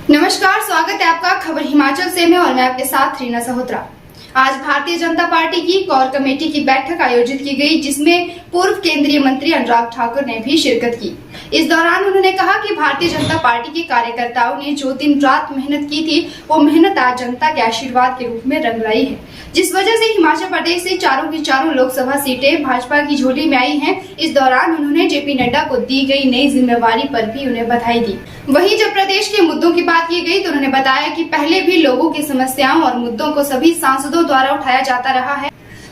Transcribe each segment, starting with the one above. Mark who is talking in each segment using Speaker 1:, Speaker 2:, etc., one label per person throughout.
Speaker 1: नमस्कार, स्वागत है आपका खबर हिमाचल से में और मैं आपके साथ रीना सहोत्रा। आज भारतीय जनता पार्टी की कोर कमेटी की बैठक आयोजित की गई, जिसमें पूर्व केंद्रीय मंत्री अनुराग ठाकुर ने भी शिरकत की। इस दौरान उन्होंने कहा कि भारतीय जनता पार्टी के कार्यकर्ताओं ने जो दिन रात मेहनत की थी, वो मेहनत आज जनता के आशीर्वाद के रूप में रंग लाई है, जिस वजह से हिमाचल प्रदेश से चारों की चारों लोकसभा सीटें भाजपा की झोली में आई हैं। इस दौरान उन्होंने जेपी नड्डा को दी गई नई जिम्मेवारी पर भी उन्हें बधाई दी। वहीं जब प्रदेश के मुद्दों की बात की गई तो उन्होंने बताया कि पहले भी लोगों की समस्याओं और मुद्दों को सभी सांसदों द्वारा उठाया जाता रहा है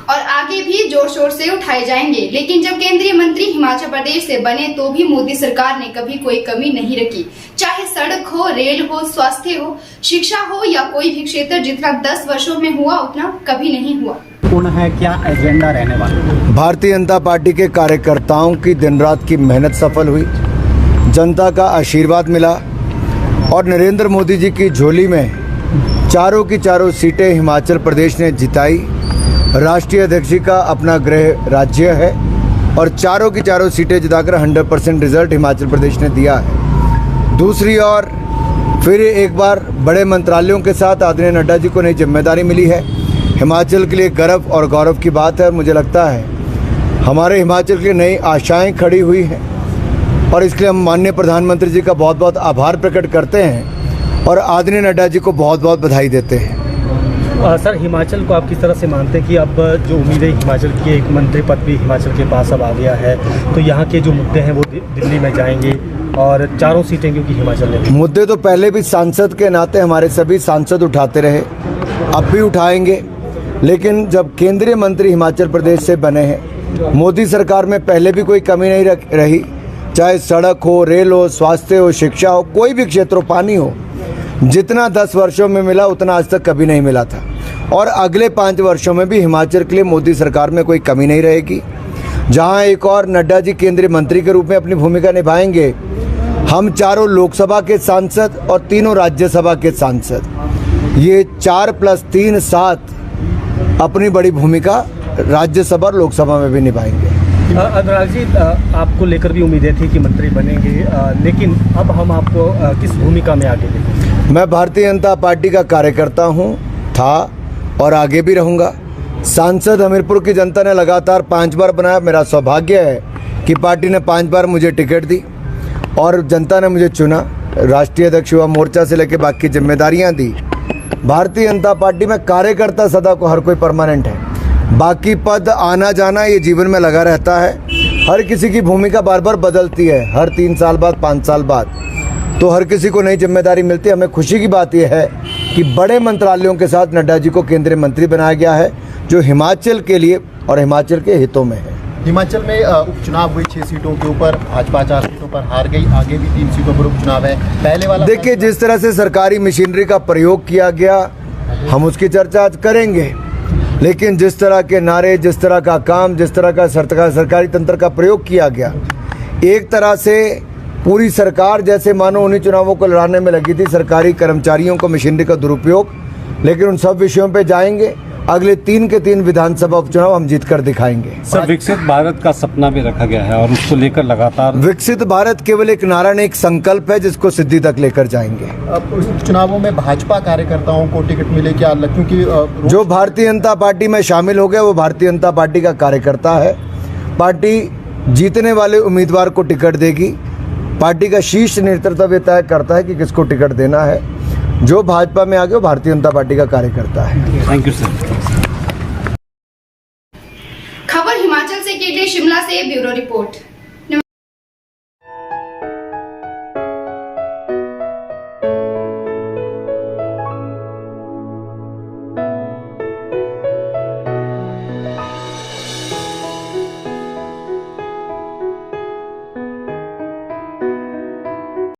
Speaker 1: और आगे भी जोर शोर से उठाए जाएंगे, लेकिन जब केंद्रीय मंत्री हिमाचल प्रदेश से बने तो भी मोदी सरकार ने कभी कोई कमी नहीं रखी। चाहे सड़क हो, रेल हो, स्वास्थ्य हो, शिक्षा हो या कोई भी क्षेत्र, जितना 10 वर्षों में हुआ उतना कभी नहीं हुआ।
Speaker 2: पूर्ण है, क्या एजेंडा रहने वाला?
Speaker 3: भारतीय जनता पार्टी के कार्यकर्ताओं की दिन रात की मेहनत सफल हुई, जनता का आशीर्वाद मिला और नरेंद्र मोदी जी की झोली में चारों की चारों सीटें हिमाचल प्रदेश ने जिताई। राष्ट्रीय अध्यक्ष का अपना गृह राज्य है और चारों की चारों सीटें जिताकर 100% रिजल्ट हिमाचल प्रदेश ने दिया है। दूसरी ओर फिर एक बार बड़े मंत्रालयों के साथ आदरणीय नड्डा जी को नई जिम्मेदारी मिली है। हिमाचल के लिए गर्व और गौरव की बात है और मुझे लगता है हमारे हिमाचल के लिए नई आशाएं खड़ी हुई हैं और इसके लिए हम माननीय प्रधानमंत्री जी का बहुत बहुत आभार प्रकट करते हैं और आदरणीय नड्डा जी को बहुत बहुत बधाई देते हैं।
Speaker 2: सर, हिमाचल को आप किस तरह से मानते हैं कि अब जो उम्मीदें हिमाचल की, एक मंत्री पद भी हिमाचल के पास अब आ गया है, तो यहाँ के जो मुद्दे हैं वो दिल्ली में जाएंगे और चारों सीटें क्योंकि हिमाचल ने
Speaker 3: मुद्दे तो पहले भी सांसद के नाते हमारे सभी सांसद उठाते रहे, अब भी उठाएंगे, लेकिन जब केंद्रीय मंत्री हिमाचल प्रदेश से बने हैं, मोदी सरकार में पहले भी कोई कमी नहीं रही, चाहे सड़क हो, रेल हो, स्वास्थ्य हो, शिक्षा हो, कोई भी क्षेत्र हो, पानी हो, जितना 10 वर्षों में मिला उतना आज तक कभी नहीं मिला था और अगले 5 वर्षों में भी हिमाचल के लिए मोदी सरकार में कोई कमी नहीं रहेगी। जहां एक और नड्डा जी केंद्रीय मंत्री के रूप में अपनी भूमिका निभाएंगे, हम चारों लोकसभा के सांसद और तीनों राज्यसभा के सांसद, ये 4+3 7 अपनी बड़ी भूमिका राज्यसभा और लोकसभा में भी निभाएंगे।
Speaker 2: अनुराग जी, आपको लेकर भी उम्मीदें थी कि मंत्री बनेंगे, लेकिन अब हम आपको किस भूमिका में आगे देखें?
Speaker 3: मैं भारतीय जनता पार्टी का कार्यकर्ता हूं, था और आगे भी रहूंगा। सांसद हमीरपुर की जनता ने लगातार 5 बार बनाया। मेरा सौभाग्य है कि पार्टी ने 5 बार मुझे टिकट दी और जनता ने मुझे चुना। राष्ट्रीय अध्यक्ष युवा मोर्चा से लेकर बाकी जिम्मेदारियां दी। भारतीय जनता पार्टी में कार्यकर्ता सदा को हर कोई परमानेंट है, बाकी पद आना जाना ये जीवन में लगा रहता है। हर किसी की भूमिका बार बार बदलती है, हर 3 साल बाद, 5 साल बाद, तो हर किसी को नई जिम्मेदारी मिलती है। हमें खुशी की बात यह है कि बड़े मंत्रालयों के साथ नड्डा जी को केंद्रीय मंत्री बनाया गया है, जो हिमाचल के लिए और हिमाचल के हितों में है।
Speaker 4: हिमाचल में उपचुनाव हुए 6 सीटों के ऊपर, भाजपा 4 सीटों पर हार गई, आगे भी 3 सीटों पर उपचुनाव है। पहले वाला
Speaker 3: देखिए, जिस तरह से सरकारी मशीनरी का प्रयोग किया गया, हम उसकी चर्चा आज करेंगे, लेकिन जिस तरह के नारे, जिस तरह का काम, जिस तरह का सरकारी तंत्र का प्रयोग किया गया, एक तरह से पूरी सरकार जैसे मानो उन्हीं चुनावों को लड़ाने में लगी थी, सरकारी कर्मचारियों को मशीनरी का दुरुपयोग। लेकिन उन सब विषयों पे जाएंगे। अगले 3 के 3 विधानसभा उपचुनाव हम जीत कर दिखाएंगे।
Speaker 5: सर, विकसित भारत का सपना भी रखा गया है और उसको लेकर लगातार
Speaker 3: विकसित भारत केवल एक नारा नहीं, एक संकल्प है जिसको सिद्धि तक लेकर जाएंगे।
Speaker 4: चुनावों में भाजपा कार्यकर्ताओं को टिकट मिले क्या? क्योंकि
Speaker 3: जो भारतीय जनता पार्टी में शामिल हो गया वो भारतीय जनता पार्टी का कार्यकर्ता है। पार्टी जीतने वाले उम्मीदवार को टिकट देगी। पार्टी का शीर्ष नेतृत्व ये तय करता है कि किसको टिकट देना है। जो भाजपा में आ गया वो भारतीय जनता पार्टी का कार्यकर्ता है।
Speaker 5: Thank you sir.
Speaker 1: खबर हिमाचल से के लिए शिमला से ब्यूरो रिपोर्ट।